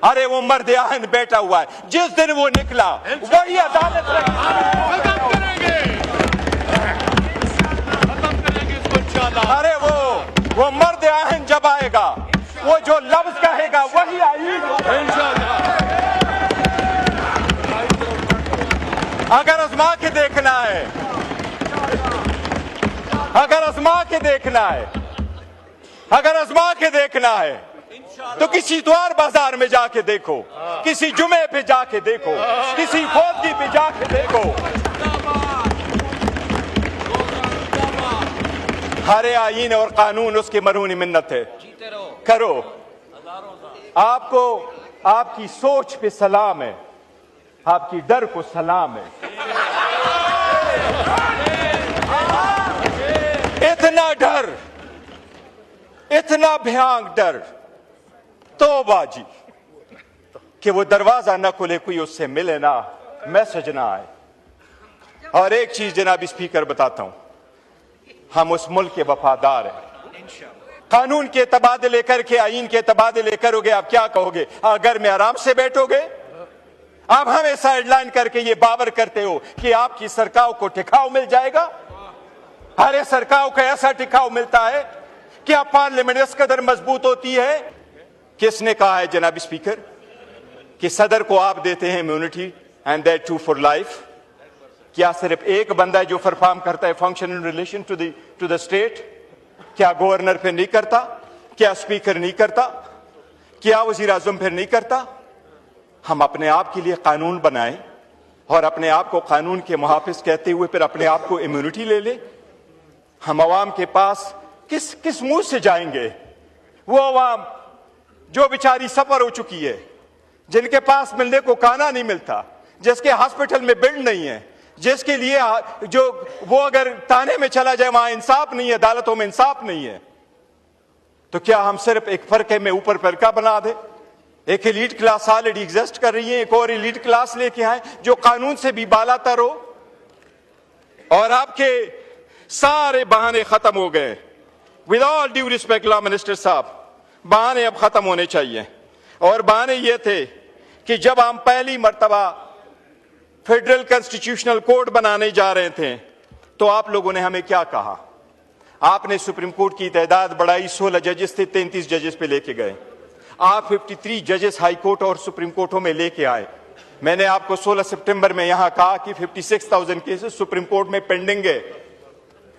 अरे वो मर्द आहन बैठा हुआ है, जिस दिन वो निकला वही अदालत खत्म करेंगे इसको इंशाअल्लाह। अरे वो मर्द आहन जब आएगा, वो जो लफ्ज कहेगा वही आईन इंशाअल्लाह। अगर आजमा के देखना है, अगर आजमा के देखना है, अगर आजमा के देखना है तो किसी द्वार बाजार में जाके देखो, किसी जुमे पे जाके देखो, किसी फौजी पे जाके देखो। हरे आईन और कानून उसकी मरहूनी मिन्नत है, करो। आपको आपकी सोच पे सलाम है, आपकी डर को सलाम है। इतना डर, इतना भयानक डर, तौबा जी, कि वो दरवाजा ना खुले, कोई उससे मिले ना, मैसेज ना आए। और एक चीज जनाब स्पीकर बताता हूं, हम उस मुल्क के वफादार हैं। कानून के तबादले करके आईन के तबादले करोगे, आप क्या कहोगे? घर में आराम से बैठोगे? आप हमें साइडलाइन करके ये बावर करते हो कि आपकी सरकार को टिकाव मिल जाएगा। हर सरकार को ऐसा टिकाव मिलता है कि आप पार्लियामेंट इस कदर मजबूत होती है। किसने कहा है जनाब स्पीकर कि सदर को आप देते हैं immunity and that too for life? क्या सिर्फ एक बंदा है जो परफॉर्म करता है function in relation to the state? क्या गवर्नर फिर नहीं करता? क्या स्पीकर नहीं करता? क्या वजीर आजम फिर नहीं करता? हम अपने आप के लिए कानून बनाएं और अपने आप को कानून के मुहाफिज कहते हुए फिर अपने आप को इम्यूनिटी ले ले। हम अवाम के पास किस मुंह से जाएंगे? वो अवाम जो बेचारी सफर हो चुकी है, जिनके पास मिलने को खाना नहीं मिलता, जिसके हॉस्पिटल में बेड नहीं है, जिसके लिए जो वो अगर थाने में चला जाए वहां इंसाफ नहीं है, अदालतों में इंसाफ नहीं है, तो क्या हम सिर्फ एक फरके में ऊपर फरका बना दे? एक एलीट क्लास ऑलरेडी एग्जिस्ट कर रही है, एक और एलीट क्लास लेके आए जो कानून से भी बालातर हो। और आपके सारे बहाने खत्म हो गए। With all due respect law minister साहब, बहाने अब खत्म होने चाहिए। और बहाने ये थे कि जब हम पहली मर्तबा फेडरल कॉन्स्टिट्यूशनल कोड बनाने जा रहे थे तो आप लोगों ने हमें क्या कहा? आपने सुप्रीम कोर्ट की तादाद बढ़ाई, 16 जजेस थे, 33 जजेस पे लेके गए। आप 53 जजेस हाई कोर्ट और सुप्रीम कोर्टों में लेके आए। मैंने आपको 16 सितंबर में यहां कहा कि 56,000 केसेस सुप्रीम कोर्ट में पेंडिंग है।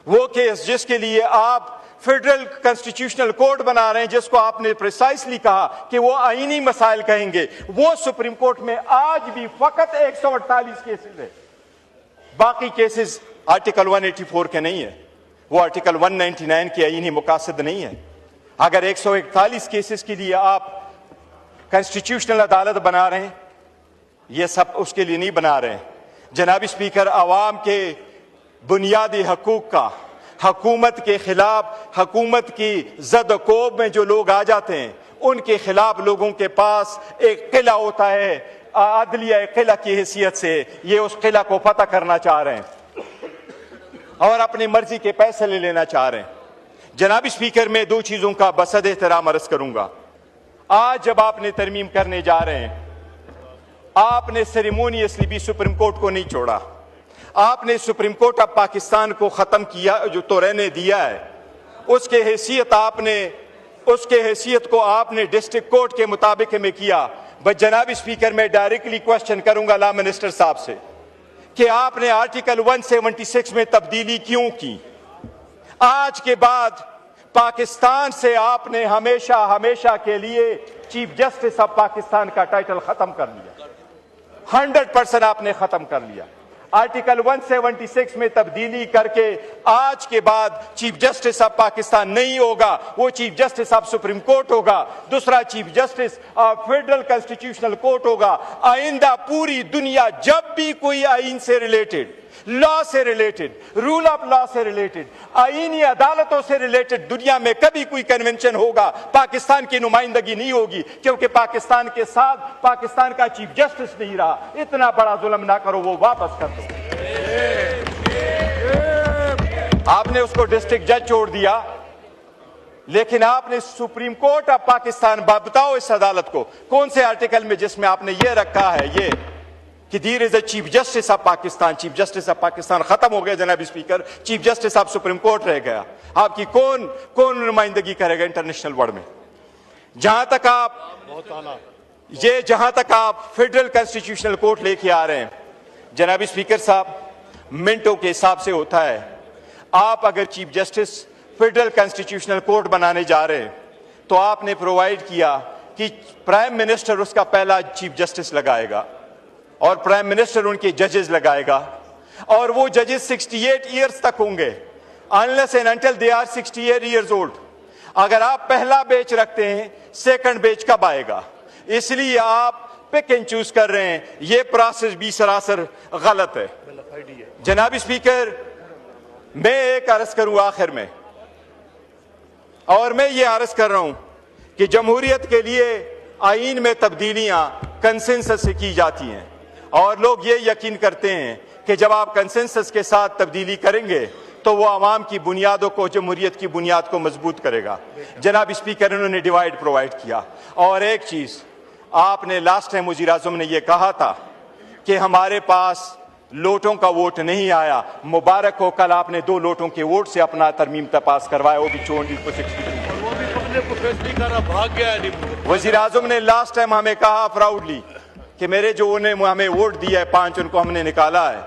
वो केस जिसके लिए आप फेडरल कॉन्स्टिट्यूशनल कोड बना रहे हैं, जिसको आपने प्रिसाइसली कहा कि वो आईनी मसाइल कहेंगे, वो सुप्रीम कोर्ट में आज भी फकत 148 केसेस है। बाकी केसेस आर्टिकल 184 के नहीं है, वो आर्टिकल 199 के आईनी मुकासद नहीं है। अगर 141 केसेस के लिए आप कॉन्स्टिट्यूशनल अदालत बना रहे हैं, ये सब उसके लिए नहीं बना रहे हैं। जनाब स्पीकर, आवाम के बुनियादी हकूक का हुकूमत के खिलाफ, हुकूमत की जद-कोब में जो लोग आ जाते हैं, उनके खिलाफ लोगों के पास एक किला होता है, अदलिया किला की हैसियत से ये उस किला को फतह करना चाह रहे हैं और अपनी मर्जी के पैसे ले लेना चाह रहे हैं। जनाब स्पीकर, मैं दो चीजों का बसद एहतराम अर्ज करूंगा। आज जब आपने तरमीम करने जा रहे हैं, आपने सेरेमोनियसली भी सुप्रीम कोर्ट को नहीं छोड़ा। आपने सुप्रीम कोर्ट ऑफ पाकिस्तान को खत्म किया, जो तो रहने दिया है, उसके हैसियत को आपने डिस्ट्रिक्ट कोर्ट के मुताबिक में किया। बस जनाब स्पीकर, मैं डायरेक्टली क्वेश्चन करूंगा लॉ मिनिस्टर साहब से कि आपने आर्टिकल 176 में तब्दीली क्यों की? आज के बाद पाकिस्तान से आपने हमेशा हमेशा के लिए चीफ जस्टिस ऑफ पाकिस्तान का टाइटल खत्म कर लिया। 100% आपने खत्म कर लिया। आर्टिकल 176 में तब्दीली करके आज के बाद चीफ जस्टिस ऑफ पाकिस्तान नहीं होगा, वो chief justice of supreme court होगा, दूसरा chief justice of federal constitutional court होगा। आइंदा पूरी दुनिया जब भी कोई आइन से रिलेटेड, लॉ से रिलेटेड, रूल ऑफ लॉ से रिलेटेड, आईनी अदालतों से रिलेटेड दुनिया में कभी कोई कन्वेंशन होगा, पाकिस्तान की नुमाइंदगी नहीं होगी, क्योंकि पाकिस्तान के साथ पाकिस्तान का चीफ जस्टिस नहीं रहा। इतना बड़ा जुल्म ना करो, वो वापस कर दो। आपने उसको डिस्ट्रिक्ट जज छोड़ दिया, लेकिन आपने सुप्रीम कोर्ट ऑफ पाकिस्तान, बताओ इस अदालत को कौन से आर्टिकल में जिसमें आपने ये रखा है ये कि there is a chief justice of Pakistan. Chief justice of Pakistan खत्म हो गया जनाब speaker, chief justice of supreme court रह गया। आपकी कौन नुमाइंदगी करेगा इंटरनेशनल वर्ल्ड में? जहां तक आप फेडरल कॉन्स्टिट्यूशनल कोर्ट लेके आ रहे हैं जनाब स्पीकर साहब, मिनटों के हिसाब से होता है। आप अगर chief justice federal constitutional court बनाने जा रहे हैं तो आपने प्रोवाइड किया कि प्राइम मिनिस्टर उसका पहला चीफ जस्टिस लगाएगा और प्राइम मिनिस्टर उनके जजेस लगाएगा, और वो जजेस 68 ईयर्स तक होंगे, unless and until they are 68 years old. अगर आप पहला बेच रखते हैं, सेकंड बेच कब आएगा? इसलिए आप पिक एंड चूज कर रहे हैं। ये प्रोसेस भी सरासर गलत है। जनाब स्पीकर, मैं एक अर्ज करूं आखिर में, और मैं ये अर्ज कर रहा हूं कि जमहूरियत के लिए आईन में तब्दीलियां कंसेंसस से की जाती हैं, और लोग ये यकीन करते हैं कि जब आप कंसेंसस के साथ तब्दीली करेंगे तो वो आवाम की बुनियादों को, जमहूरियत की बुनियाद को मजबूत करेगा। जनाब स्पीकर, उन्होंने डिवाइड प्रोवाइड किया। और एक चीज आपने लास्ट टाइम वज़ीर आज़म ने यह कहा था कि हमारे पास लोटों का वोट नहीं आया। मुबारक हो, कल आपने 2 लोटों के वोट से अपना तरमीम पास करवाया, वो भी 62। भाग गया। वज़ीर आज़म ने लास्ट टाइम हमें कहा प्राउडली कि मेरे जो उन्हें हमें वोट दिया है 5, उनको हमने निकाला है।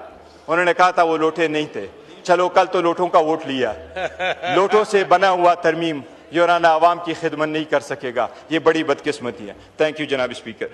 उन्होंने कहा था वो लोटे नहीं थे। चलो कल तो लोटों का वोट लिया। लोटों से बना हुआ तरमीम योराना आवाम की खिदमत नहीं कर सकेगा। ये बड़ी बदकिस्मती है। थैंक यू जनाब स्पीकर।